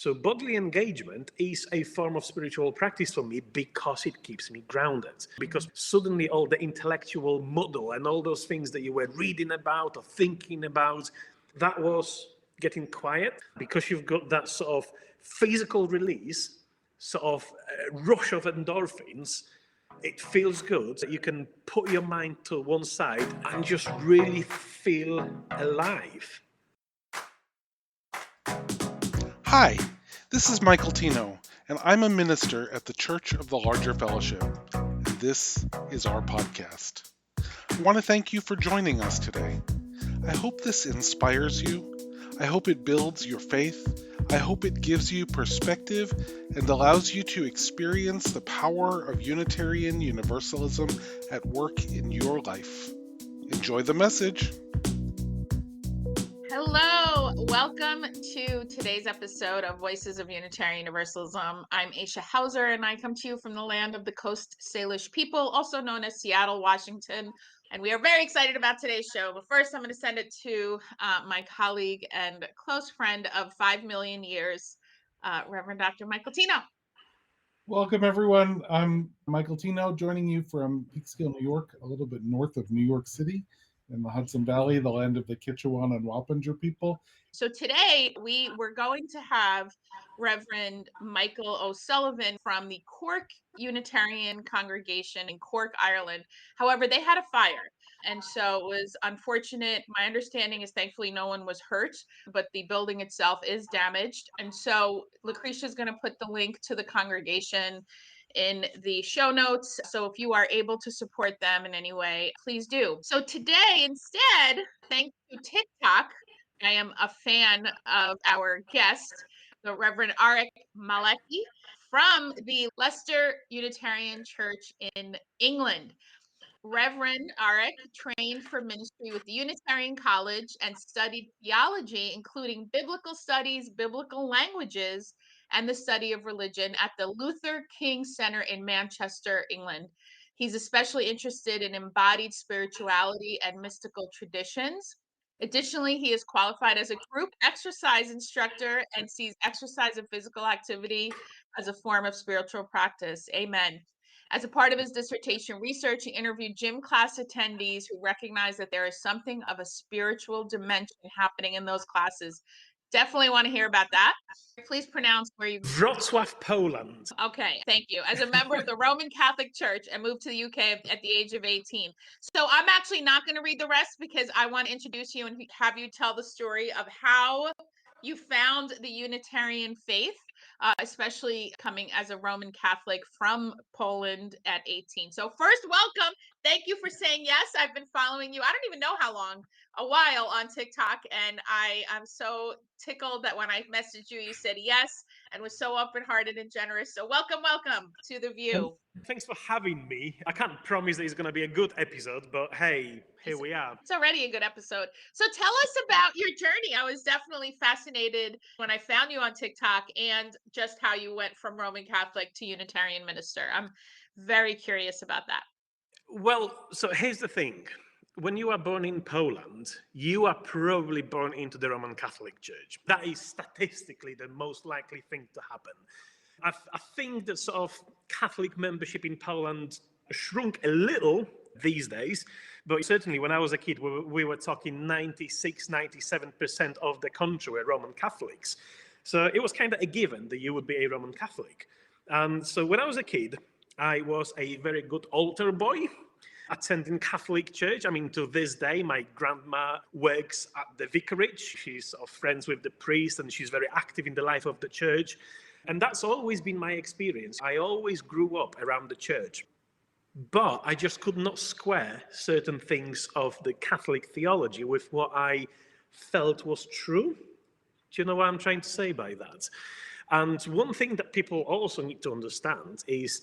So bodily engagement is a form of spiritual practice for me because it keeps me grounded. Because suddenly all the intellectual muddle and all those things that you were reading about or thinking about, that was getting quiet because you've got that sort of physical release, sort of rush of endorphins. It feels good that you can put your mind to one side and just really feel alive. Hi, this is Michael Tino, and I'm a minister at the Church of the Larger Fellowship, and this is our podcast. I want to thank you for joining us today. I hope this inspires you. I hope it builds your faith. I hope it gives you perspective and allows you to experience the power of Unitarian Universalism at work in your life. Enjoy the message. Hello, welcome to today's episode of Voices of Unitarian Universalism. I'm Aisha Hauser, and I come to you from the land of the Coast Salish people, also known as Seattle, Washington. And we are very excited about today's show. But first, I'm going to send it to my colleague and close friend of 5 million years, Reverend Dr. Michael Tino. Welcome, everyone. I'm Michael Tino, joining you from Peekskill, New York, a little bit north of New York City, in the Hudson Valley, the land of the Kitchewan and Wappinger people. So today we were going to have Reverend Michael O'Sullivan from the Cork Unitarian congregation in Cork, Ireland. However, they had a fire. And so it was unfortunate. My understanding is thankfully no one was hurt, but the building itself is damaged. And so Lucretia is going to put the link to the congregation in the show notes. So if you are able to support them in any way, please do. So today, instead, thanks to TikTok, I am a fan of our guest, the Reverend Arek Malecki from the Leicester Unitarian Church in England. Reverend Arek trained for ministry with the Unitarian College and studied theology, including biblical studies, biblical languages, and the study of religion at the Luther King Center in Manchester, England. He's especially interested in embodied spirituality and mystical traditions. Additionally, he is qualified as a group exercise instructor and sees exercise and physical activity as a form of spiritual practice. Amen. As a part of his dissertation research, he interviewed gym class attendees who recognized that there is something of a spiritual dimension happening in those classes. Definitely want to hear about that. Please pronounce where you... Wrocław, Poland. Okay, thank you. As a member of the Roman Catholic Church and moved to the UK at the age of 18. So I'm actually not going to read the rest because I want to introduce you and have you tell the story of how you found the Unitarian faith, especially coming as a Roman Catholic from Poland at 18. So first, welcome. Thank you for saying yes. I've been following you. I don't even know how long, a while on TikTok. And I'm so tickled that when I messaged you, you said yes and was so open-hearted and generous. So welcome to The View. Thanks for having me. I can't promise that it's going to be a good episode, but hey, here we are. It's already a good episode. So tell us about your journey. I was definitely fascinated when I found you on TikTok and just how you went from Roman Catholic to Unitarian minister. I'm very curious about that. Well, so here's the thing. When you are born in Poland, you are probably born into the Roman Catholic Church. That is statistically the most likely thing to happen. I think that sort of Catholic membership in Poland shrunk a little these days, but certainly when I was a kid, we were talking 96, 97% of the country were Roman Catholics. So it was kind of a given that you would be a Roman Catholic. And so when I was a kid, I was a very good altar boy, attending Catholic church. I mean, to this day, my grandma works at the vicarage. She's sort of friends with the priest and she's very active in the life of the church. And that's always been my experience. I always grew up around the church, but I just could not square certain things of the Catholic theology with what I felt was true. Do you know what I'm trying to say by that? And one thing that people also need to understand is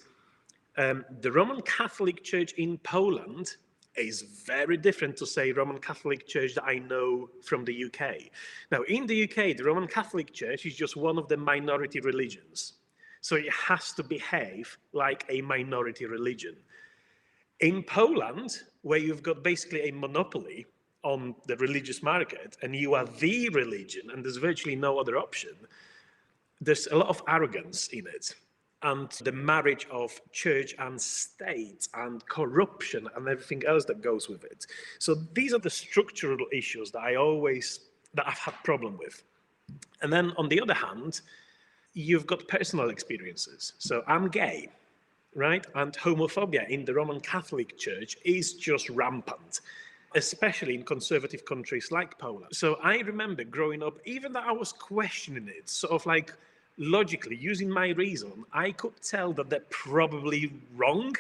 the Roman Catholic Church in Poland is very different to, say, Roman Catholic Church that I know from the UK. Now, in the UK, the Roman Catholic Church is just one of the minority religions. So it has to behave like a minority religion. In Poland, where you've got basically a monopoly on the religious market and you are the religion and there's virtually no other option, there's a lot of arrogance in it. And the marriage of church and state and corruption and everything else that goes with it. So these are the structural issues that I've had problem with. And then on the other hand, you've got personal experiences. So I'm gay, right? And homophobia in the Roman Catholic Church is just rampant, especially in conservative countries like Poland. So I remember growing up, even though I was questioning it, sort of like logically, using my reason, I could tell that they're probably wrong,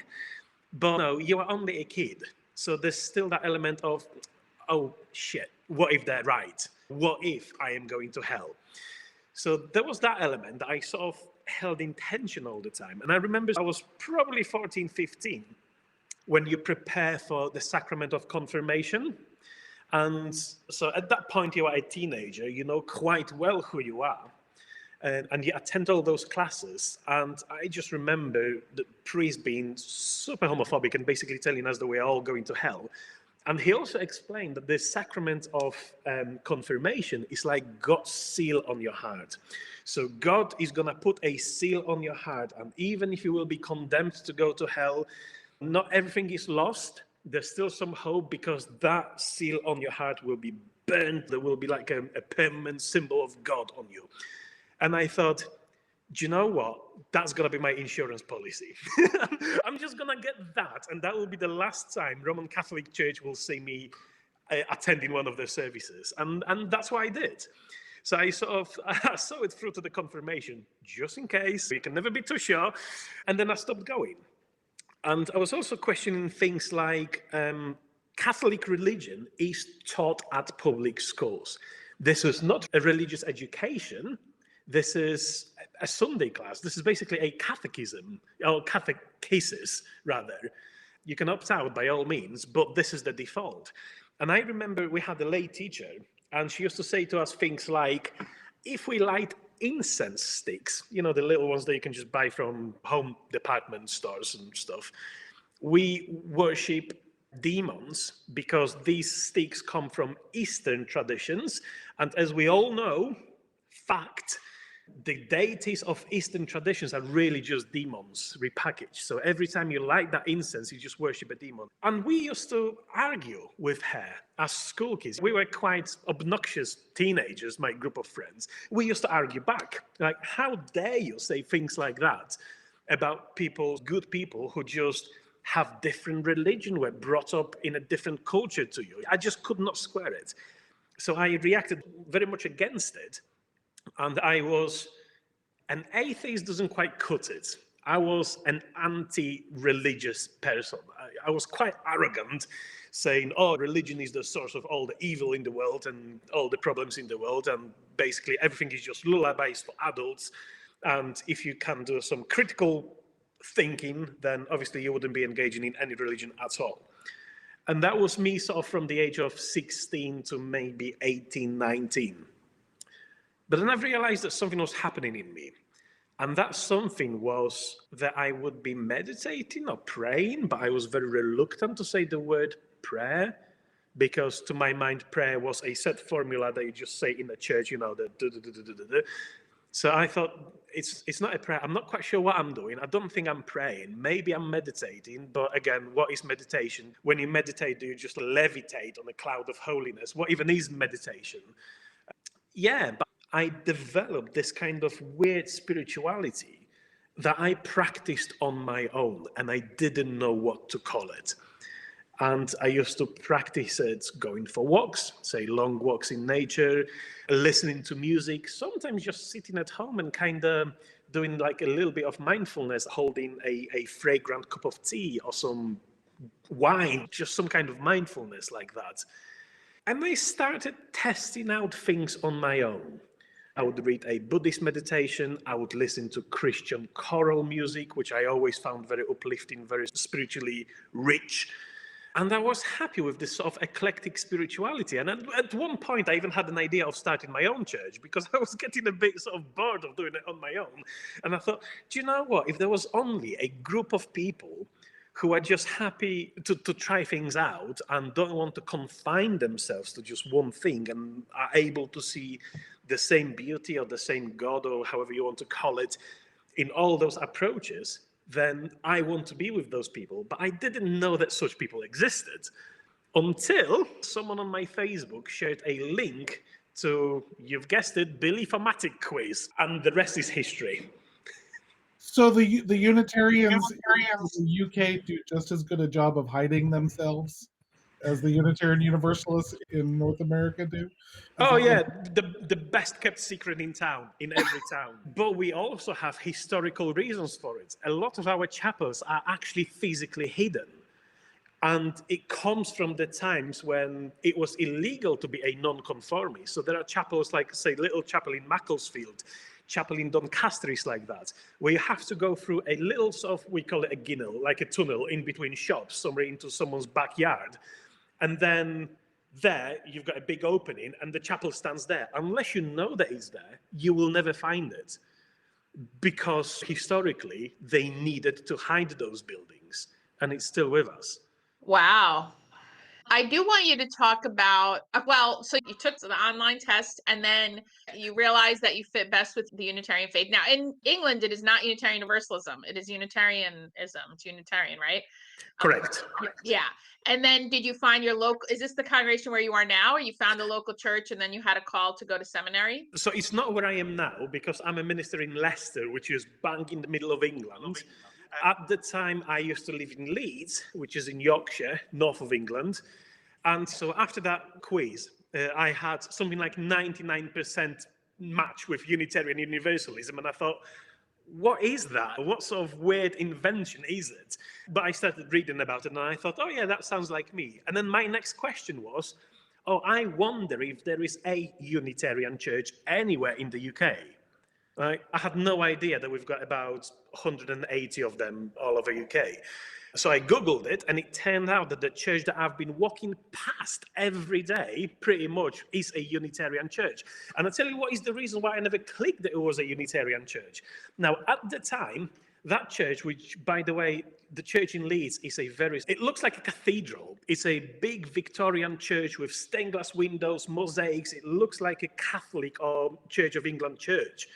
but no, you are only a kid. So there's still that element of, oh shit, what if they're right? What if I am going to hell? So there was that element that I sort of held in tension all the time. And I remember I was probably 14, 15 when you prepare for the sacrament of confirmation. And so at that point, you are a teenager, you know quite well who you are. And you attend all those classes. And I just remember the priest being super homophobic and basically telling us that we're all going to hell. And he also explained that the sacrament of confirmation is like God's seal on your heart. So God is going to put a seal on your heart. And even if you will be condemned to go to hell, not everything is lost. There's still some hope because that seal on your heart will be burnt. There will be like a permanent symbol of God on you. And I thought, do you know what? That's going to be my insurance policy. I'm just going to get that. And that will be the last time Roman Catholic Church will see me attending one of their services. And that's what I did. So I saw it through to the confirmation, just in case. You can never be too sure. And then I stopped going. And I was also questioning things like Catholic religion is taught at public schools. This is not a religious education. This is a Sunday class. This is basically a catechism, or catechesis, rather. You can opt out by all means, but this is the default. And I remember we had a lay teacher, and she used to say to us things like, if we light incense sticks, you know, the little ones that you can just buy from home department stores and stuff, we worship demons because these sticks come from Eastern traditions. And as we all know, fact, the deities of Eastern traditions are really just demons repackaged. So every time you light that incense, you just worship a demon. And we used to argue with her as school kids. We were quite obnoxious teenagers, my group of friends. We used to argue back. Like, how dare you say things like that about people, good people who just have different religion, were brought up in a different culture to you. I just could not square it. So I reacted very much against it. And I was, an atheist doesn't quite cut it. I was an anti-religious person. I was quite arrogant, saying, oh, religion is the source of all the evil in the world and all the problems in the world. And basically everything is just lullabies for adults. And if you can do some critical thinking, then obviously you wouldn't be engaging in any religion at all. And that was me sort of from the age of 16 to maybe 18, 19. But then I've realized that something was happening in me. And that something was that I would be meditating or praying, but I was very reluctant to say the word prayer, because to my mind, prayer was a set formula that you just say in the church, you know, the da-da-da-da-da-da. So I thought, it's not a prayer. I'm not quite sure what I'm doing. I don't think I'm praying. Maybe I'm meditating. But again, what is meditation? When you meditate, do you just levitate on a cloud of holiness? What even is meditation? Yeah, but I developed this kind of weird spirituality that I practiced on my own, and I didn't know what to call it. And I used to practice it going for walks, say long walks in nature, listening to music, sometimes just sitting at home and kind of doing like a little bit of mindfulness, holding a fragrant cup of tea or some wine, just some kind of mindfulness like that. And I started testing out things on my own. I would read a Buddhist meditation. I would listen to Christian choral music, which I always found very uplifting, very spiritually rich. And I was happy with this sort of eclectic spirituality. And at one point, I even had an idea of starting my own church because I was getting a bit sort of bored of doing it on my own. And I thought, do you know what? If there was only a group of people who are just happy to try things out and don't want to confine themselves to just one thing and are able to see the same beauty or the same God or however you want to call it in all those approaches, then I want to be with those people. But I didn't know that such people existed until someone on my Facebook shared a link to, you've guessed it, Belief-O-Matic quiz, and the rest is history. So the Unitarians in the UK do just as good a job of hiding themselves as the Unitarian Universalists in North America do? Oh yeah, the best kept secret in town, in every town. But we also have historical reasons for it. A lot of our chapels are actually physically hidden. And it comes from the times when it was illegal to be a non-conformist. So there are chapels like, say, Little Chapel in Macclesfield, chapel in Doncaster is like that, where you have to go through a little sort of, we call it a ginnel, like a tunnel in between shops, somewhere into someone's backyard. And then there, you've got a big opening and the chapel stands there. Unless you know that it's there, you will never find it. Because historically, they needed to hide those buildings. And it's still with us. Wow. I do want you to talk about, well, so you took the online test and then you realized that you fit best with the Unitarian faith. Now, in England, it is not Unitarian Universalism. It is Unitarianism. It's Unitarian, right? Correct. Yeah. And then did you find your local, is this the congregation where you are now, or you found a local church and then you had a call to go to seminary? So it's not where I am now because I'm a minister in Leicester, which is bang in the middle of England. At the time, I used to live in Leeds, which is in Yorkshire, north of England. And so after that quiz, I had something like 99% match with Unitarian Universalism. And I thought, what is that? What sort of weird invention is it? But I started reading about it and I thought, oh yeah, that sounds like me. And then my next question was, oh, I wonder if there is a Unitarian church anywhere in the UK. Right? I had no idea that we've got about 180 of them all over UK. So I Googled it, and it turned out that the church that I've been walking past every day pretty much is a Unitarian church. And I'll tell you what is the reason why I never clicked that it was a Unitarian church. Now, at the time, that church, which, by the way, the church in Leeds is it looks like a cathedral. It's a big Victorian church with stained glass windows, mosaics. It looks like a Catholic or Church of England church.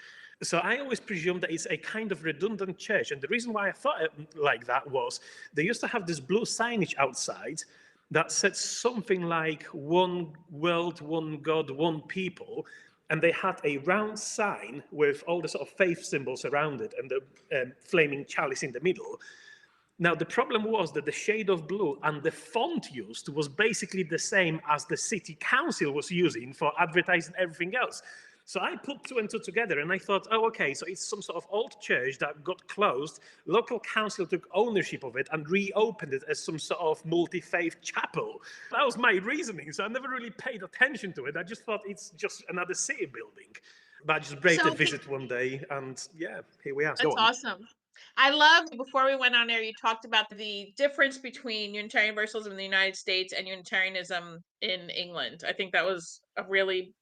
So I always presumed that it's a kind of redundant church. And the reason why I thought it like that was they used to have this blue signage outside that said something like one world, one God, one people. And they had a round sign with all the sort of faith symbols around it and the flaming chalice in the middle. Now, the problem was that the shade of blue and the font used was basically the same as the city council was using for advertising everything else. So I put two and two together and I thought, oh, okay, so it's some sort of old church that got closed. Local council took ownership of it and reopened it as some sort of multi-faith chapel. That was my reasoning. So I never really paid attention to it. I just thought it's just another city building. But I just braved a visit one day and yeah, here we are. That's awesome. I love, before we went on there, you talked about the difference between Unitarian Universalism in the United States and Unitarianism in England. I think that was a really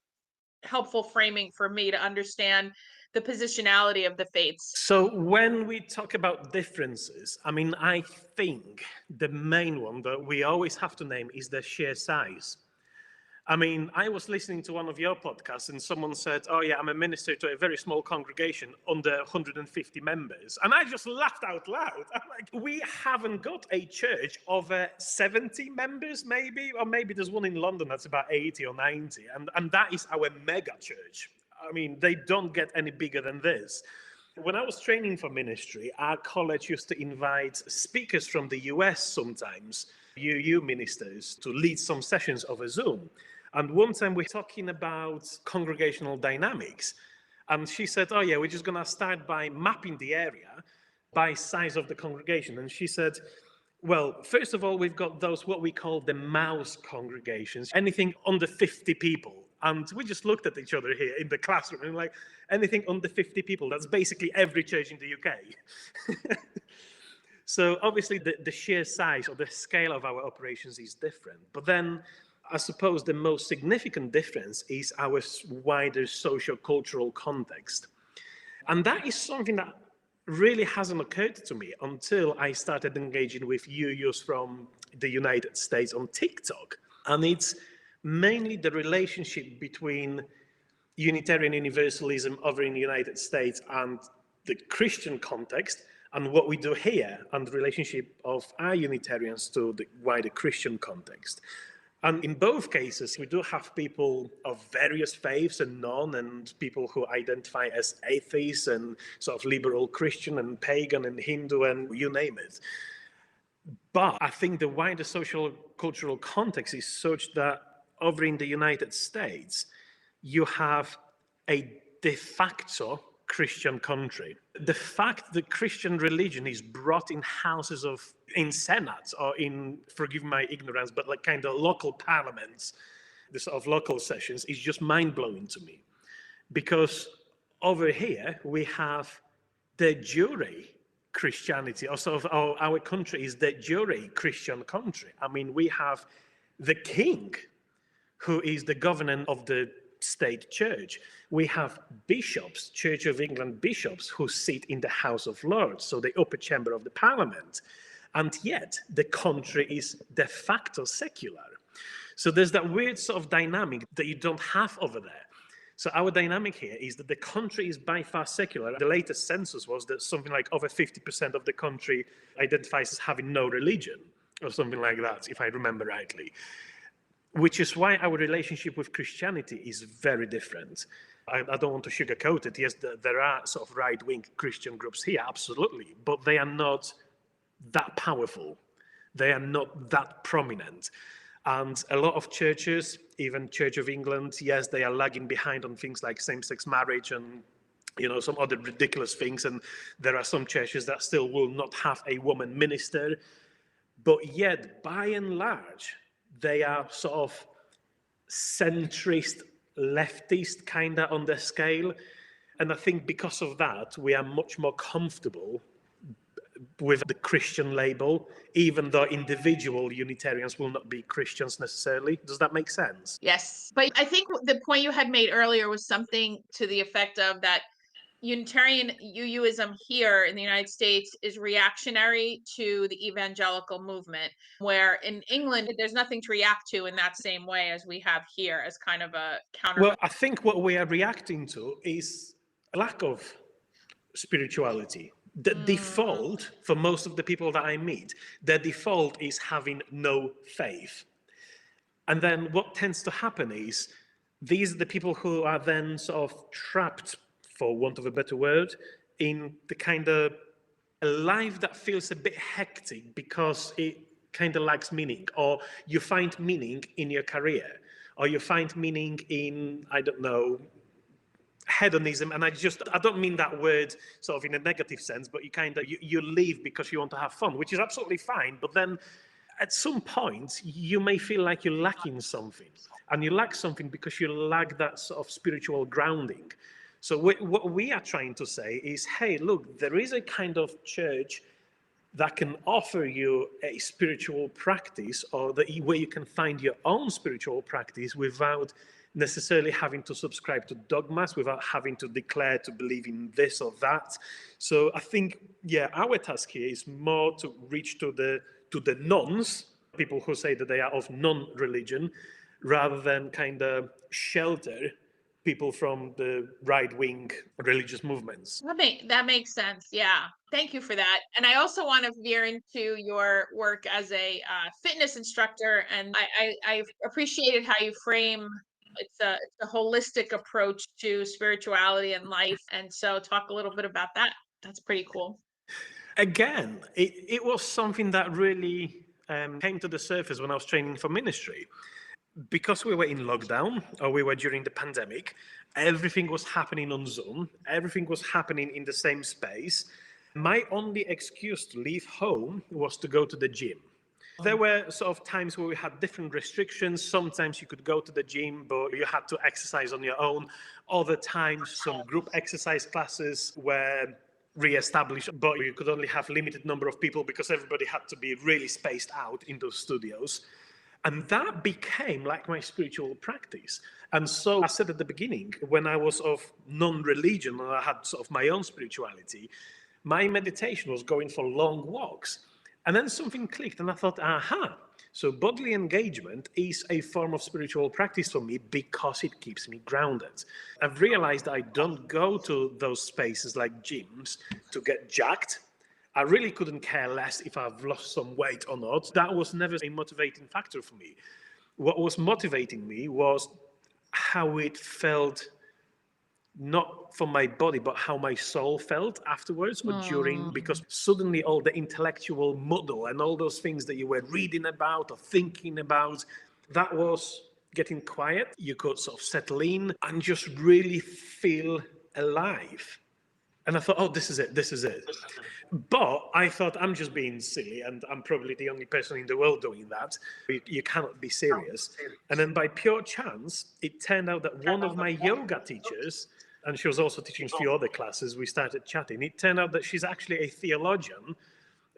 helpful framing for me to understand the positionality of the faiths. So when we talk about differences, I mean, I think the main one that we always have to name is the sheer size. I mean, I was listening to one of your podcasts and someone said, oh yeah, I'm a minister to a very small congregation under 150 members. And I just laughed out loud. I'm like, we haven't got a church of 70 members maybe, or maybe there's one in London that's about 80 or 90. And that is our mega church. I mean, they don't get any bigger than this. When I was training for ministry, our college used to invite speakers from the US sometimes, UU ministers, to lead some sessions over Zoom. And one time we're talking about congregational dynamics. And she said, oh yeah, we're just going to start by mapping the area by size of the congregation. And she said, well, first of all, we've got those, what we call the mouse congregations, anything under 50 people. And we just looked at each other here in the classroom and like, anything under 50 people, that's basically every church in the UK. So obviously the sheer size or the scale of our operations is different. But then I suppose the most significant difference is our wider socio-cultural context. And that is something that really hasn't occurred to me until I started engaging with UUs from the United States on TikTok. And it's mainly the relationship between Unitarian Universalism over in the United States and the Christian context, and what we do here, and the relationship of our Unitarians to the wider Christian context. And in both cases, we do have people of various faiths and none, and people who identify as atheists and sort of liberal Christian and pagan and Hindu and you name it. But I think the wider social cultural context is such that over in the United States, you have a de facto Christian country. The fact that Christian religion is brought in houses in senates or in, forgive my ignorance, but like kind of local parliaments, the sort of local sessions is just mind-blowing to me. Because over here, we have de jure Christianity, or sort of our country is de jure Christian country. I mean, we have the king, who is the governor of the state church. We have bishops, Church of England bishops, who sit in the House of Lords, so the upper chamber of the parliament. And yet the country is de facto secular. So there's that weird sort of dynamic that you don't have over there. So our dynamic here is that the country is by far secular. The latest census was that something like over 50% of the country identifies as having no religion, or something like that, if I remember rightly. Which is why our relationship with Christianity is very different. I don't want to sugarcoat it. Yes, there are sort of right-wing Christian groups here, absolutely, but they are not that powerful. They are not that prominent. And a lot of churches, even Church of England, yes, they are lagging behind on things like same-sex marriage and some other ridiculous things. And there are some churches that still will not have a woman minister. But yet, by and large, they are sort of centrist, leftist kind of on the scale. And I think because of that, we are much more comfortable with the Christian label, even though individual Unitarians will not be Christians necessarily. Does that make sense? Yes. But I think the point you had made earlier was something to the effect of that Unitarian UUism here in the United States is reactionary to the evangelical movement, where in England, there's nothing to react to in that same way as we have here as kind of a counter. Well, I think what we are reacting to is a lack of spirituality. The default for most of the people that I meet, their default is having no faith. And then what tends to happen is these are the people who are then sort of trapped, for want of a better word, in the kind of a life that feels a bit hectic because it kind of lacks meaning, or you find meaning in your career, or you find meaning in, I don't know, hedonism. And I don't mean that word sort of in a negative sense, but you leave because you want to have fun, which is absolutely fine. But then at some point, you may feel like you're lacking something, and you lack something because you lack that sort of spiritual grounding. So what we are trying to say is, hey, look, there is a kind of church that can offer you a spiritual practice, or where you can find your own spiritual practice without necessarily having to subscribe to dogmas, without having to declare to believe in this or that. So I think, yeah, our task here is more to reach to the nones, people who say that they are of non-religion, rather than kind of shelter people from the right-wing religious movements. That makes sense. Yeah. Thank you for that. And I also want to veer into your work as a fitness instructor. And I appreciated how you frame it's a holistic approach to spirituality and life. And so talk a little bit about that. That's pretty cool. Again, it was something that really came to the surface when I was training for ministry. Because we were in lockdown, or we were during the pandemic, everything was happening on Zoom, everything was happening in the same space. My only excuse to leave home was to go to the gym. There were sort of times where we had different restrictions. Sometimes you could go to the gym, but you had to exercise on your own. Other times, some group exercise classes were re-established, but you could only have limited number of people because everybody had to be really spaced out in those studios. And that became like my spiritual practice. And so I said at the beginning, when I was of non-religion and I had sort of my own spirituality, My meditation was going for long walks. And then something clicked and I thought, aha, so bodily engagement is a form of spiritual practice for me because it keeps me grounded. I've realized I don't go to those spaces like gyms to get jacked. I really couldn't care less if I've lost some weight or not. That was never a motivating factor for me. What was motivating me was how it felt, not for my body, but how my soul felt afterwards or during, because suddenly all the intellectual muddle and all those things that you were reading about or thinking about, that was getting quiet. You could sort of settle in and just really feel alive. And I thought, oh, this is it, this is it. But I thought, I'm just being silly, and I'm probably the only person in the world doing that. You cannot be serious. And then by pure chance, it turned out that one of my yoga teachers, and she was also teaching a few other classes, we started chatting. It turned out that she's actually a theologian.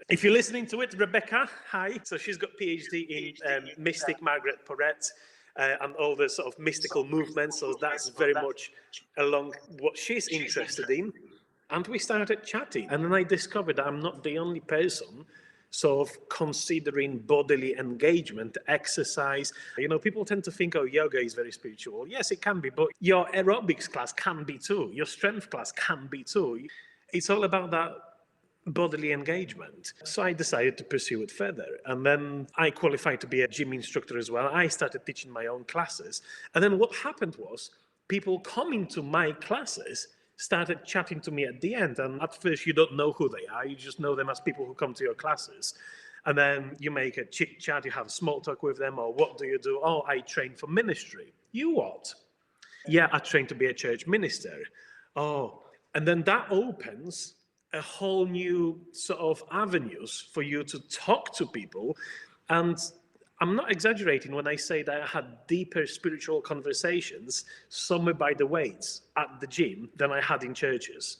If you're listening to it, Rebecca, hi. So she's got PhD in mystic Margaret Porret and all the sort of mystical movements. So that's very much along what she's interested in. And we started chatting. And then I discovered that I'm not the only person sort of considering bodily engagement, exercise. You know, people tend to think, oh, yoga is very spiritual. Yes, it can be, but your aerobics class can be too. Your strength class can be too. It's all about that bodily engagement. So I decided to pursue it further. And then I qualified to be a gym instructor as well. I started teaching my own classes. And then what happened was people coming to my classes started chatting to me at the end. And at first, you don't know who they are. You just know them as people who come to your classes. And then you make a chit chat, you have small talk with them, or what do you do? Oh, I train for ministry. You what? Yeah, I train to be a church minister. Oh, and then that opens a whole new sort of avenues for you to talk to people. And I'm not exaggerating when I say that I had deeper spiritual conversations somewhere by the weights at the gym than I had in churches.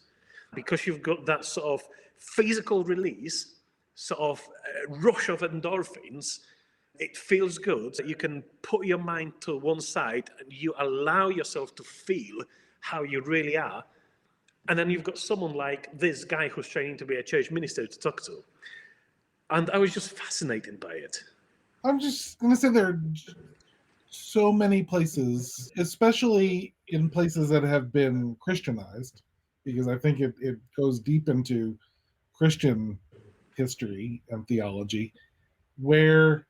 Because you've got that sort of physical release, sort of rush of endorphins, it feels good. You can put your mind to one side and you allow yourself to feel how you really are. And then you've got someone like this guy who's training to be a church minister to talk to. And I was just fascinated by it. I'm just going to say there are so many places, especially in places that have been Christianized, because I think it goes deep into Christian history and theology, where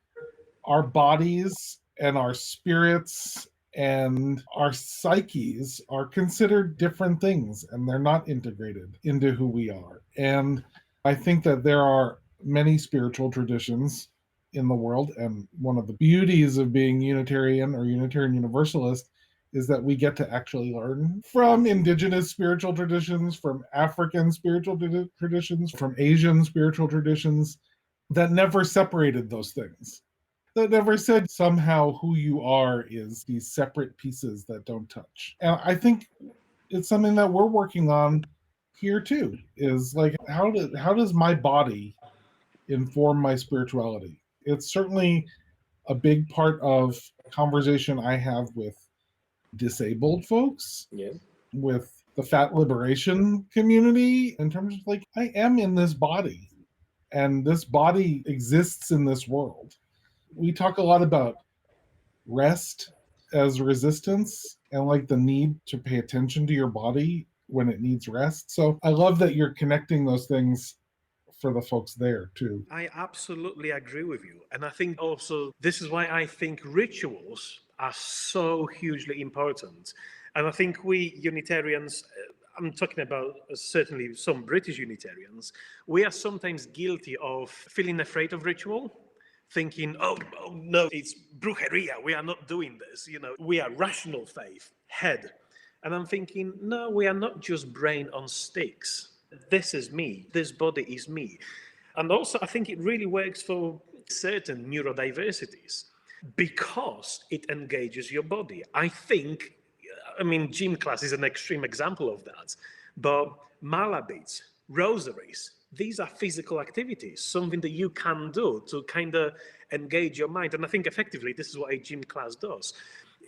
our bodies and our spirits and our psyches are considered different things, and they're not integrated into who we are. And I think that there are many spiritual traditions in the world, and one of the beauties of being Unitarian or Unitarian Universalist is that we get to actually learn from indigenous spiritual traditions, from African spiritual traditions, from Asian spiritual traditions that never separated those things. That never said somehow who you are is these separate pieces that don't touch. And I think it's something that we're working on here too, is like how does my body inform my spirituality? It's certainly a big part of conversation I have with disabled folks, with the fat liberation community, in terms of like, I am in this body and this body exists in this world. We talk a lot about rest as resistance and like the need to pay attention to your body when it needs rest. So I love that you're connecting those things for the folks there too. I absolutely agree with you. And I think also this is why I think rituals are so hugely important. And I think we Unitarians, I'm talking about certainly some British Unitarians, we are sometimes guilty of feeling afraid of ritual, thinking, oh no, it's brujeria, we are not doing this. You know, we are rational faith, head. And I'm thinking, no, we are not just brain on sticks. This is me, this body is me. And also, I think it really works for certain neurodiversities because it engages your body. I mean, gym class is an extreme example of that, but mala beads, rosaries, these are physical activities, something that you can do to kind of engage your mind. And I think effectively, this is what a gym class does.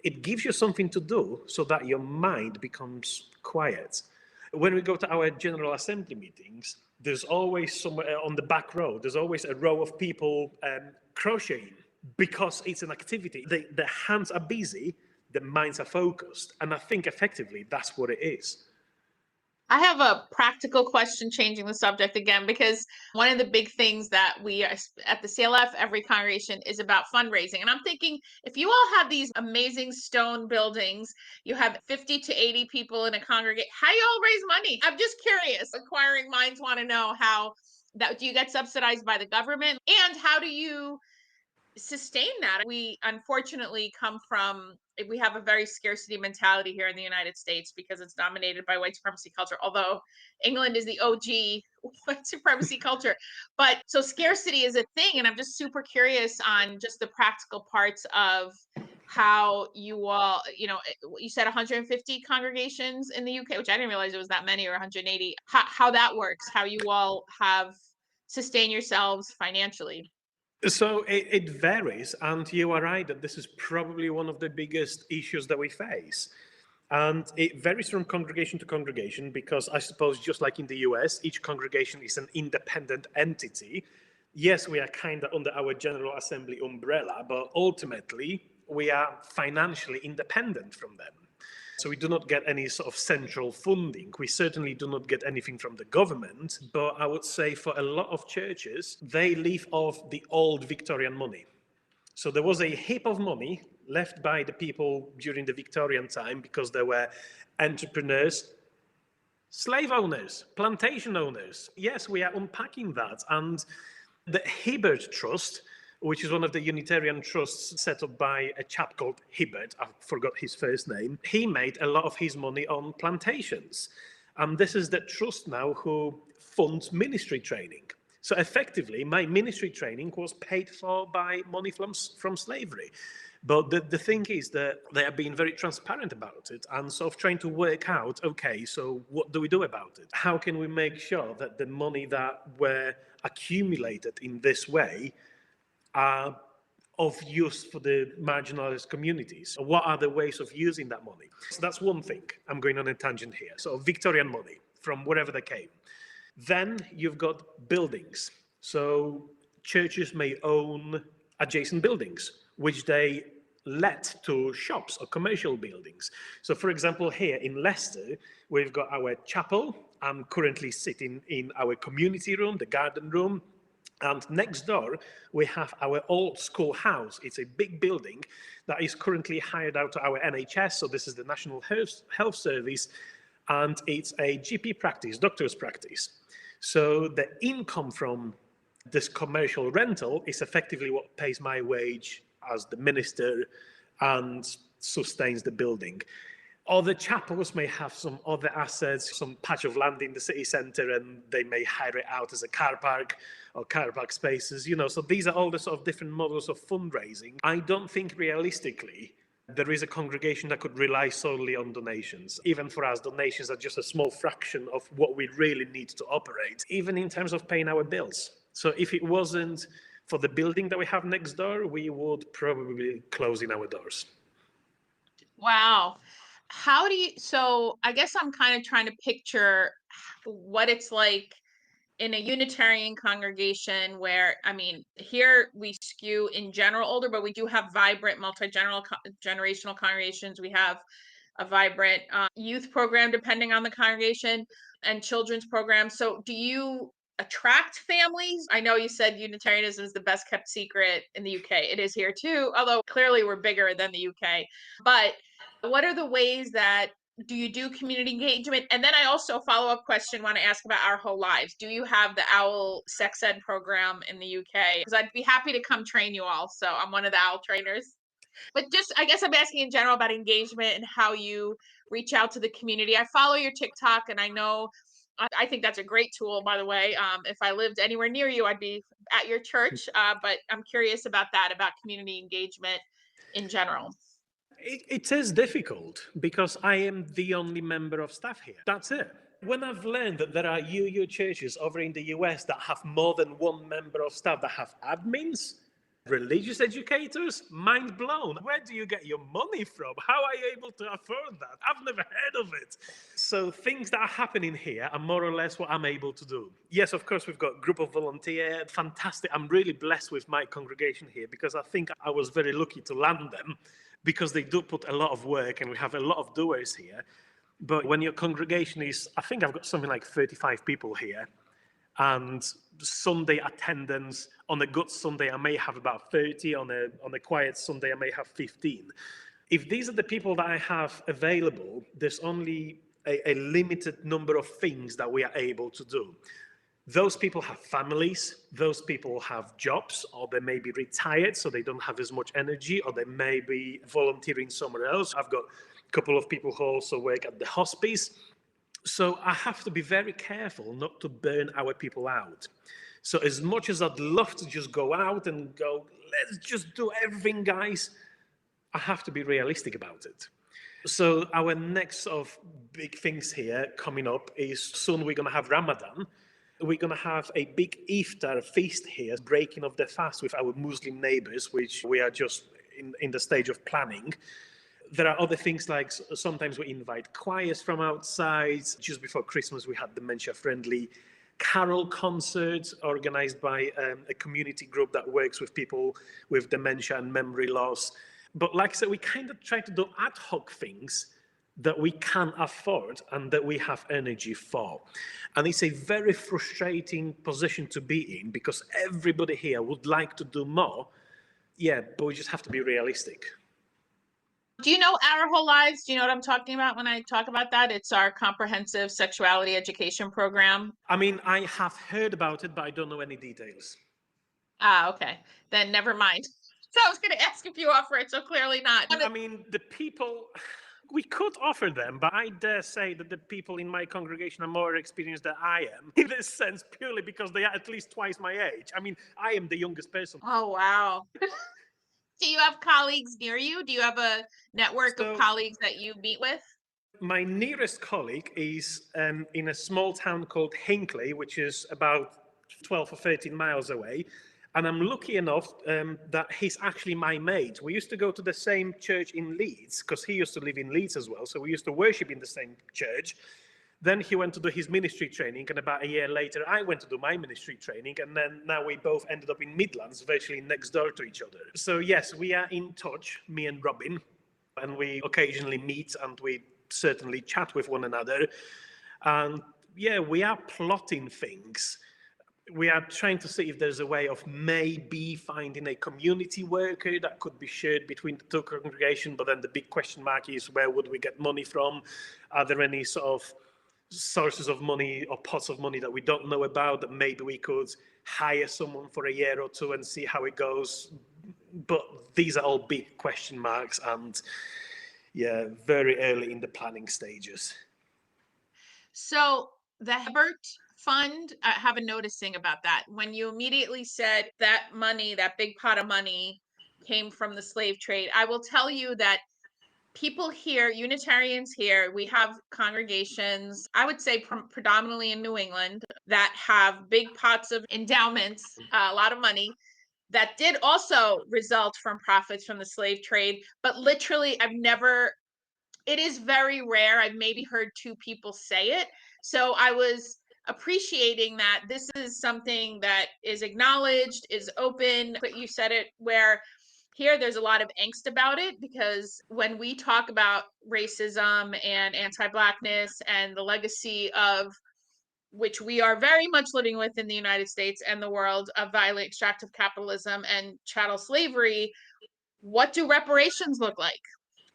It gives you something to do so that your mind becomes quiet. When we go to our General Assembly meetings, there's always somewhere on the back row, there's always a row of people crocheting because it's an activity. The hands are busy, the minds are focused. And I think effectively that's what it is. I have a practical question, changing the subject again, because one of the big things that we are at the CLF, every congregation, is about fundraising. And I'm thinking, if you all have these amazing stone buildings, you have 50 to 80 people in a congregation, how you all raise money? I'm just curious. Inquiring minds want to know how that, do you get subsidized by the government? And how do you sustain that? We unfortunately we have a very scarcity mentality here in the United States because it's dominated by white supremacy culture, although England is the OG white supremacy culture. But so scarcity is a thing, and I'm just super curious on just the practical parts of how you all, you said 150 congregations in the UK, which I didn't realize it was that many, or 180, how that works, how you all have sustained yourselves financially. So it varies, and you are right that this is probably one of the biggest issues that we face. And it varies from congregation to congregation because I suppose just like in the US, each congregation is an independent entity. Yes, we are kind of under our General Assembly umbrella, but ultimately we are financially independent from them. So we do not get any sort of central funding. We certainly do not get anything from the government, but I would say for a lot of churches, they live off the old Victorian money. So there was a heap of money left by the people during the Victorian time because there were entrepreneurs, slave owners, plantation owners. Yes, we are unpacking that. And the Hibbert Trust, which is one of the Unitarian trusts set up by a chap called Hibbert, I forgot his first name. He made a lot of his money on plantations. And this is the trust now who funds ministry training. So effectively, my ministry training was paid for by money from slavery. But the thing is that they are being very transparent about it and sort of trying to work out, okay, so what do we do about it? How can we make sure that the money that were accumulated in this way are of use for the marginalized communities? What are the ways of using that money? So that's one thing. I'm going on a tangent here. So Victorian money from wherever they came. Then you've got buildings. So churches may own adjacent buildings, which they let to shops or commercial buildings. So for example, here in Leicester, we've got our chapel. I'm currently sitting in our community room, the garden room. And next door, we have our old school house. It's a big building that is currently hired out to our NHS. So this is the National Health Service. And it's a GP practice, doctor's practice. So the income from this commercial rental is effectively what pays my wage as the minister and sustains the building. Other chapels may have some other assets, some patch of land in the city centre, and they may hire it out as a car park or car park spaces, So these are all the sort of different models of fundraising. I don't think realistically there is a congregation that could rely solely on donations. Even for us, donations are just a small fraction of what we really need to operate, even in terms of paying our bills. So if it wasn't for the building that we have next door, we would probably be closing our doors. Wow. So I guess I'm kind of trying to picture what it's like in a Unitarian congregation where, here we skew in general older, but we do have vibrant multi-generational congregations. We have a vibrant youth program depending on the congregation and children's programs. So do you attract families? I know you said Unitarianism is the best kept secret in the UK. It is here too, although clearly we're bigger than the UK. But what are the ways that do you do community engagement? And then I also follow-up question want to ask about Our Whole Lives. Do you have the OWL sex ed program in the UK? Because I'd be happy to come train you all. So I'm one of the OWL trainers. But just, I guess I'm asking in general about engagement and how you reach out to the community. I follow your TikTok, and I know, I think that's a great tool, by the way. If I lived anywhere near you, I'd be at your church. But I'm curious about that, about community engagement in general. It is difficult because I am the only member of staff here. That's it. When I've learned that there are UU churches over in the US that have more than one member of staff that have admins, religious educators, mind blown. Where do you get your money from? How are you able to afford that? I've never heard of it. So things that are happening here are more or less what I'm able to do. Yes, of course, we've got a group of volunteers. Fantastic. I'm really blessed with my congregation here because I think I was very lucky to land them because they do put a lot of work and we have a lot of doers here. But when your congregation is, I think I've got something like 35 people here, and Sunday attendance, on a good Sunday, I may have about 30. On a quiet Sunday, I may have 15. If these are the people that I have available, there's only a limited number of things that we are able to do. Those people have families, those people have jobs, or they may be retired, so they don't have as much energy, or they may be volunteering somewhere else. I've got a couple of people who also work at the hospice. So I have to be very careful not to burn our people out. So as much as I'd love to just go out and go, let's just do everything, guys, I have to be realistic about it. So our next sort of big things here coming up is soon we're going to have Ramadan. We're going to have a big iftar feast here, breaking of the fast with our Muslim neighbors, which we are just in the stage of planning. There are other things like sometimes we invite choirs from outside. Just before Christmas, we had dementia-friendly carol concerts organized by a community group that works with people with dementia and memory loss. But like I said, we kind of try to do ad hoc things that we can afford and that we have energy for. And it's a very frustrating position to be in because everybody here would like to do more. Yeah, but we just have to be realistic. Do you know Our Whole Lives? Do you know what I'm talking about when I talk about that? It's our comprehensive sexuality education program. I mean, I have heard about it, but I don't know any details. Ah, okay. Then never mind. So I was going to ask if you offer it, so clearly not. I mean, the people, we could offer them, but I dare say that the people in my congregation are more experienced than I am, in this sense, purely because they are at least twice my age. I mean, I am the youngest person. Oh, wow. Do you have colleagues near you? Do you have a network of colleagues that you meet with? My nearest colleague is in a small town called Hinckley, which is about 12 or 13 miles away. And I'm lucky enough that he's actually my mate. We used to go to the same church in Leeds because he used to live in Leeds as well. So we used to worship in the same church. Then he went to do his ministry training. And about a year later, I went to do my ministry training. And then now we both ended up in Midlands, virtually next door to each other. So yes, we are in touch, me and Robin. And we occasionally meet and we certainly chat with one another. And yeah, we are plotting things. We are trying to see if there's a way of maybe finding a community worker that could be shared between the two congregations. But then the big question mark is, where would we get money from? Are there any sort of sources of money or pots of money that we don't know about that maybe we could hire someone for a year or two and see how it goes? But these are all big question marks and yeah, very early in the planning stages. So the Hebert Fund, I have a noticing about that. When you immediately said that money, that big pot of money came from the slave trade, I will tell you that people here, Unitarians here, we have congregations, I would say predominantly in New England, that have big pots of endowments, a lot of money, that did also result from profits from the slave trade. But literally, it is very rare. I've maybe heard two people say it. So I was appreciating that this is something that is acknowledged, is open. But you said it where here there's a lot of angst about it, because when we talk about racism and anti-Blackness and the legacy of which we are very much living with in the United States and the world of violent extractive capitalism and chattel slavery, what do reparations look like?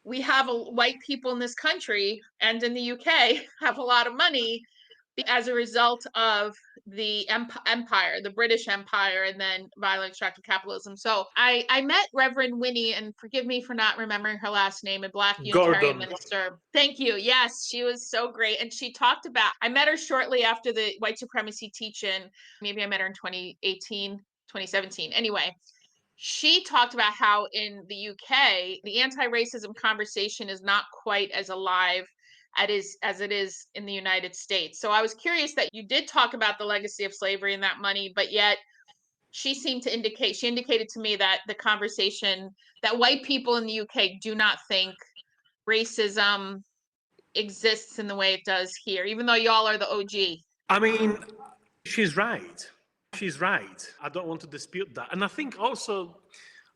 We have white people in this country and in the UK have a lot of money as a result of the empire, the British Empire, and then violent extractive capitalism. So I met Reverend Winnie, and forgive me for not remembering her last name, a Black Unitarian minister. Thank you. Yes, she was so great. And she talked about, I met her shortly after the white supremacy teach-in. Maybe I met her in 2018, 2017. Anyway, she talked about how in the UK, the anti-racism conversation is not quite as alive as it is in the United States. So I was curious that you did talk about the legacy of slavery and that money, but yet she indicated to me that the conversation, that white people in the UK do not think racism exists in the way it does here, even though y'all are the OG. I mean, she's right. She's right. I don't want to dispute that. And I think also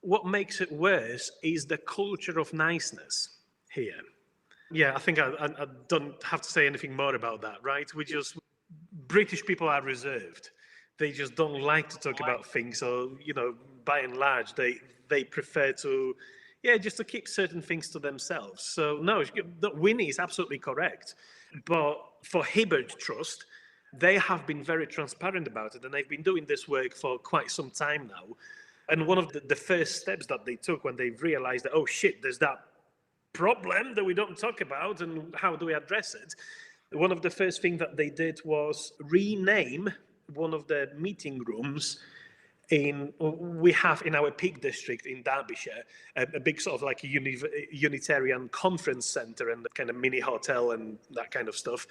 what makes it worse is the culture of niceness here. Yeah, I think I don't have to say anything more about that, right? British people are reserved. They just don't like to talk about things. So, by and large, they prefer to, just to keep certain things to themselves. So, no, Winnie is absolutely correct. But for Hibbert Trust, they have been very transparent about it, and they've been doing this work for quite some time now. And one of the first steps that they took when they realized that, oh shit, there's that problem that we don't talk about, and how do we address it? One of the first things that they did was rename one of the meeting rooms we have in our Peak District in Derbyshire, a big sort of like a Unitarian conference centre and kind of mini hotel and that kind of stuff.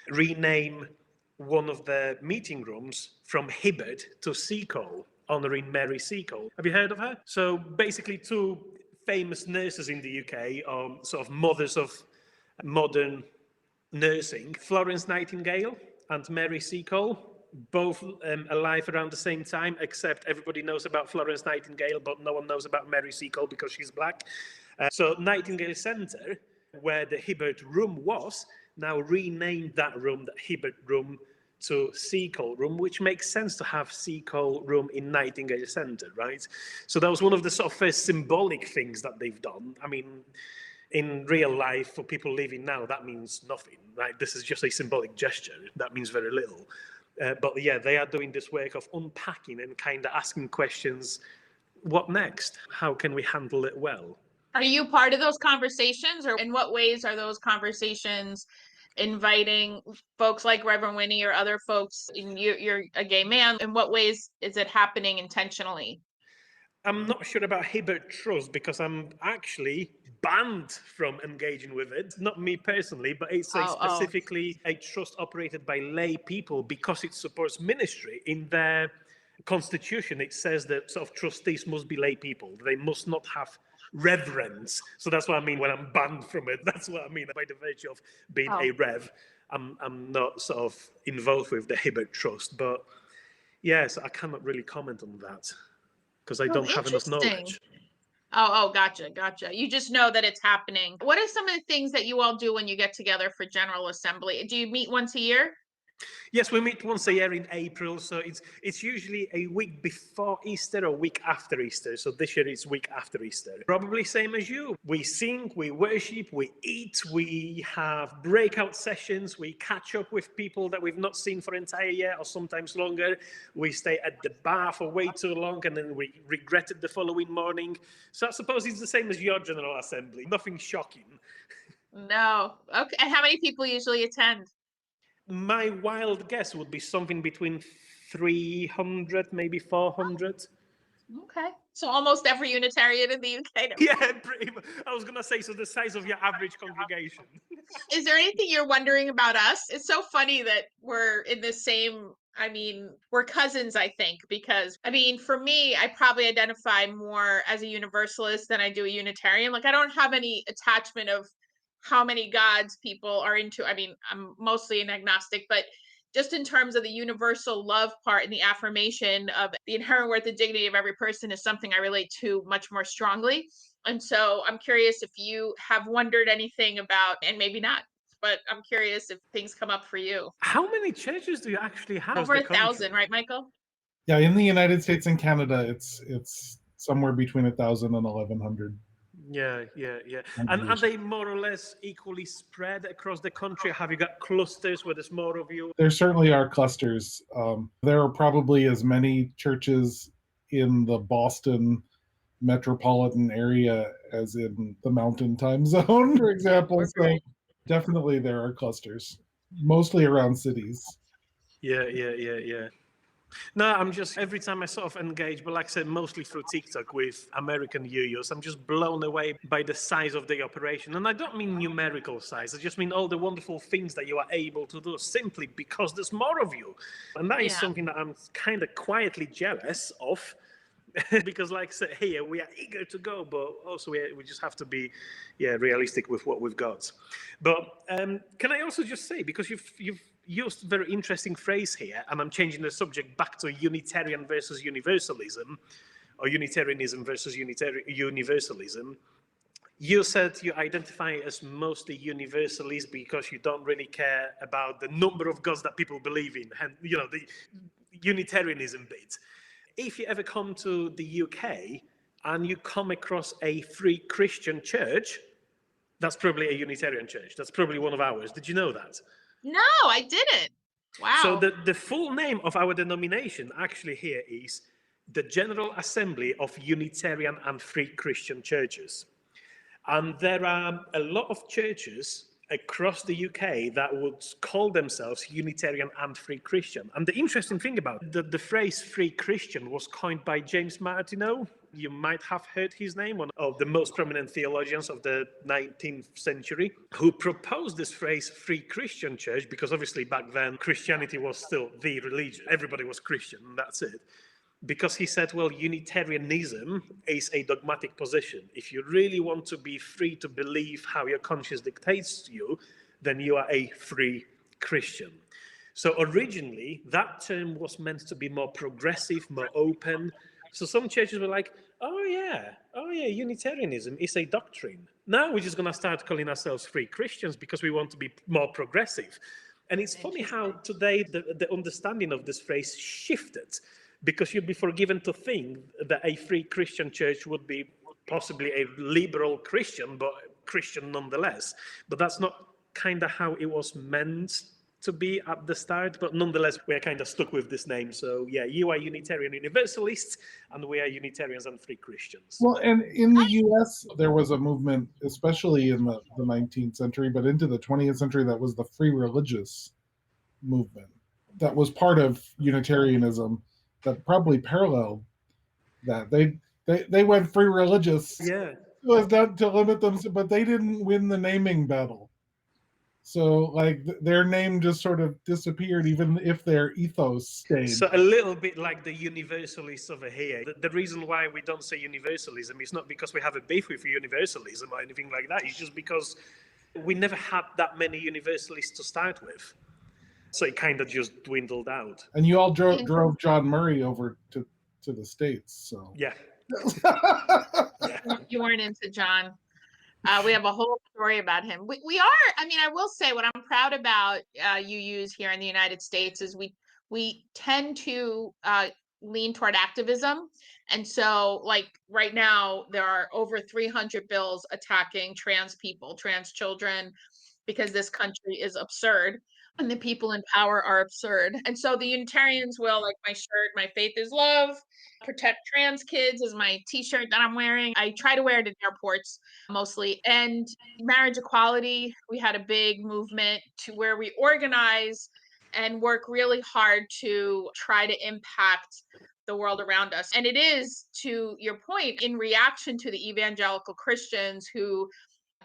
Rename one of the meeting rooms from Hibbert to Seacole, honouring Mary Seacole. Have you heard of her? So basically, two famous nurses in the UK, sort of mothers of modern nursing, Florence Nightingale and Mary Seacole, both alive around the same time, except everybody knows about Florence Nightingale, but no one knows about Mary Seacole because she's black. So Nightingale Centre, where the Hibbert Room was, now renamed that room, that Hibbert Room, to Seacole Room, which makes sense to have Seacole Room in Nightingale Centre, right? So that was one of the sort of first symbolic things that they've done. I mean, in real life, for people living now, that means nothing, right? This is just a symbolic gesture. That means very little. But yeah, they are doing this work of unpacking and kind of asking questions. What next? How can we handle it well? Are you part of those conversations, or in what ways are those conversations inviting folks like Reverend Winnie or other folks? You're a gay man. In what ways is it happening intentionally? I'm not sure about Hibbert Trust because I'm actually banned from engaging with it. Not me personally, but it's specifically a trust operated by lay people because it supports ministry. In their constitution, it says that sort of trustees must be lay people. They must not have reverence. So that's what I mean when I'm banned from it. That's what I mean by the virtue of being a rev. I'm not sort of involved with the Hibbert Trust. But yes, I cannot really comment on that because I don't have enough knowledge. Gotcha. You just know that it's happening. What are some of the things that you all do when you get together for General Assembly? Do you meet once a year? Yes, we meet once a year in April, so it's usually a week before Easter or a week after Easter. So this year it's week after Easter. Probably same as you. We sing, we worship, we eat, we have breakout sessions, we catch up with people that we've not seen for an entire year or sometimes longer. We stay at the bar for way too long and then we regret it the following morning. So I suppose it's the same as your General Assembly. Nothing shocking. No. Okay. And how many people usually attend? My wild guess would be something between 300, maybe 400. Okay. So almost every Unitarian in the UK. Yeah, pretty much. I was going to say, so the size of your average congregation. Is there anything you're wondering about us? It's so funny that we're in the same, we're cousins, I think, because, for me, I probably identify more as a Universalist than I do a Unitarian. Like, I don't have any attachment of how many gods people are into. I'm mostly an agnostic, but just in terms of the universal love part and the affirmation of the inherent worth and dignity of every person is something I relate to much more strongly. And so I'm curious if you have wondered anything about, and maybe not, but I'm curious if things come up for you. How many churches do you actually have? Over 1,000, right, Michael? Yeah, in the United States and Canada, it's somewhere between 1,000 and 1,100. Yeah. And are they more or less equally spread across the country? Have you got clusters where there's more of you? There certainly are clusters. There are probably as many churches in the Boston metropolitan area as in the Mountain Time Zone, for example. So definitely there are clusters, mostly around cities. Yeah. No, I'm just, every time I sort of engage, but like I said, mostly through TikTok with American UUs, I'm just blown away by the size of the operation. And I don't mean numerical size, I just mean all the wonderful things that you are able to do simply because there's more of you. And that is something that I'm kind of quietly jealous of, because like I said here, we are eager to go, but also we just have to be realistic with what we've got. But can I also just say, because you've used a very interesting phrase here, and I'm changing the subject back to Unitarian versus Universalism, or Unitarianism versus Universalism. You said you identify as mostly universalist because you don't really care about the number of gods that people believe in, and the Unitarianism bit. If you ever come to the UK and you come across a free Christian church, that's probably a Unitarian church. That's probably one of ours. Did you know that? No, I didn't. Wow. So the full name of our denomination actually here is the General Assembly of Unitarian and Free Christian Churches. And there are a lot of churches across the UK that would call themselves Unitarian and Free Christian. And the interesting thing about the phrase Free Christian was coined by James Martineau. You might have heard his name, one of the most prominent theologians of the 19th century, who proposed this phrase Free Christian Church, because obviously back then Christianity was still the religion. Everybody was Christian, and that's it. Because he said, well, Unitarianism is a dogmatic position. If you really want to be free to believe how your conscience dictates to you, then you are a free Christian. So originally, that term was meant to be more progressive, more open. So some churches were like, oh yeah, Unitarianism is a doctrine. Now we're just going to start calling ourselves free Christians because we want to be more progressive. And it's funny how today the understanding of this phrase shifted. Because you'd be forgiven to think that a free Christian church would be possibly a liberal Christian, but Christian nonetheless. But that's not kind of how it was meant to be at the start. But nonetheless, we're kind of stuck with this name. So yeah, you are Unitarian Universalists, and we are Unitarians and Free Christians. Well, and in the US, there was a movement, especially in the 19th century, but into the 20th century, that was the free religious movement. That was part of Unitarianism. That probably paralleled that. They went free religious. Yeah. Was done to limit them, but they didn't win the naming battle. So like their name just sort of disappeared, even if their ethos stayed. So a little bit like the Universalists over here. The reason why we don't say Universalism is not because we have a beef with Universalism or anything like that. It's just because we never had that many Universalists to start with. So it kind of just dwindled out. And you all drove John Murray over to the States, so. Yeah. You weren't into John. We have a whole story about him. We are, I mean, I will say what I'm proud about UUs here in the United States is we tend to lean toward activism. And so like right now, there are over 300 bills attacking trans people, trans children, because this country is absurd. And the people in power are absurd. And so the Unitarians will, like my shirt, my faith is love, protect trans kids is my t-shirt that I'm wearing. I try to wear it in airports mostly. And marriage equality, we had a big movement to where we organize and work really hard to try to impact the world around us. And it is, to your point, in reaction to the evangelical Christians who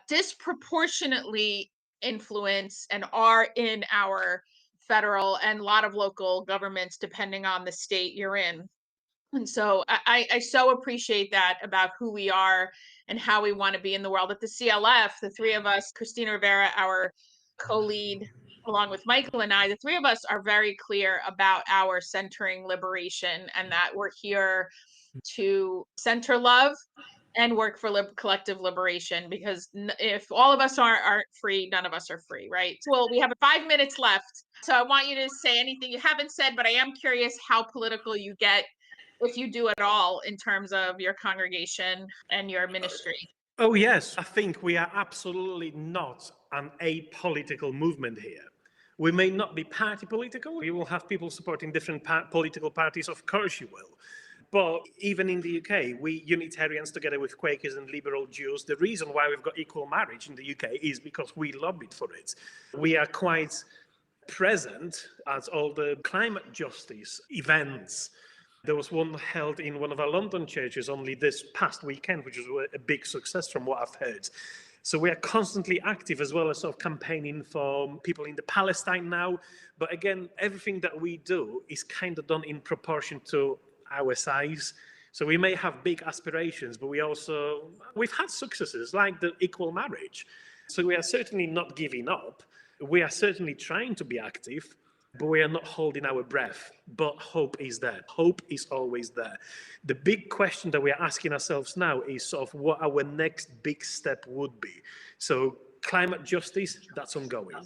disproportionately influence and are in our federal and a lot of local governments, depending on the state you're in. And so I so appreciate that about who we are and how we want to be in the world. At the CLF, the three of us, Christina Rivera, our co-lead, along with Michael and I, the three of us are very clear about our centering liberation and that we're here to center love and work for collective liberation, because if all of us aren't free, none of us are free, right? Well, we have 5 minutes left. So I want you to say anything you haven't said, but I am curious how political you get, if you do at all, in terms of your congregation and your ministry. Oh, yes. I think we are absolutely not an apolitical movement here. We may not be party political. You will have people supporting different political parties. Of course you will. But even in the UK, we Unitarians, together with Quakers and liberal Jews, the reason why we've got equal marriage in the UK is because we lobbied for it. We are quite present at all the climate justice events. There was one held in one of our London churches only this past weekend, which was a big success from what I've heard. So we are constantly active, as well as sort of campaigning for people in the Palestine now. But again, everything that we do is kind of done in proportion to our size. So we may have big aspirations, but we've had successes like the equal marriage. So we are certainly not giving up. We are certainly trying to be active, but we are not holding our breath. But hope is there. Hope is always there. The big question that we are asking ourselves now is sort of what our next big step would be. So climate justice, that's ongoing.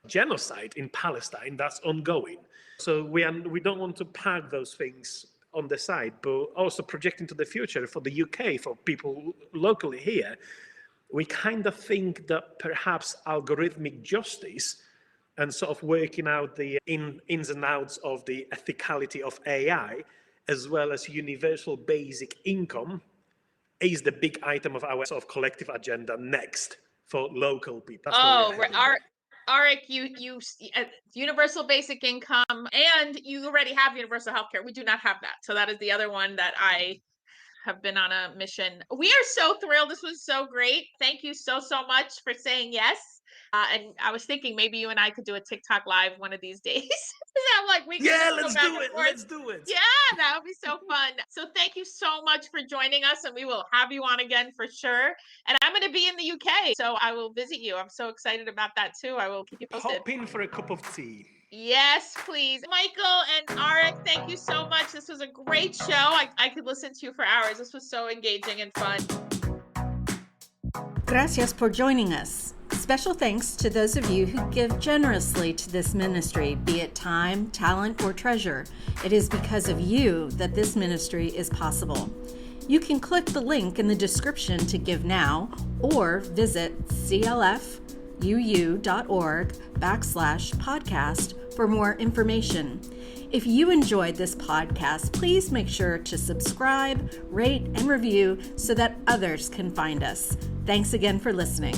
Genocide in Palestine, that's ongoing. So we don't want to park those things on the side, but also projecting to the future for the UK, for people locally here. We kind of think that perhaps algorithmic justice and sort of working out the ins and outs of the ethicality of AI, as well as universal basic income, is the big item of our sort of collective agenda next for local people. Arek, you universal basic income, and you already have universal healthcare. We do not have that. So that is the other one that I have been on a mission. We are so thrilled. This was so great. Thank you so much for saying yes. And I was thinking maybe you and I could do a TikTok live one of these days. I'm like, let's do it. Let's do it. Yeah, that would be so fun. So thank you so much for joining us, and we will have you on again for sure. And I'm going to be in the UK, so I will visit you. I'm so excited about that too. I will keep you posted. Hop in for a cup of tea. Yes, please. Michael and Arek, thank you so much. This was a great show. I could listen to you for hours. This was so engaging and fun. Gracias por joining us. Special thanks to those of you who give generously to this ministry, be it time, talent, or treasure. It is because of you that this ministry is possible. You can click the link in the description to give now, or visit CLFUU.org/podcast for more information. If you enjoyed this podcast, please make sure to subscribe, rate, and review so that others can find us. Thanks again for listening.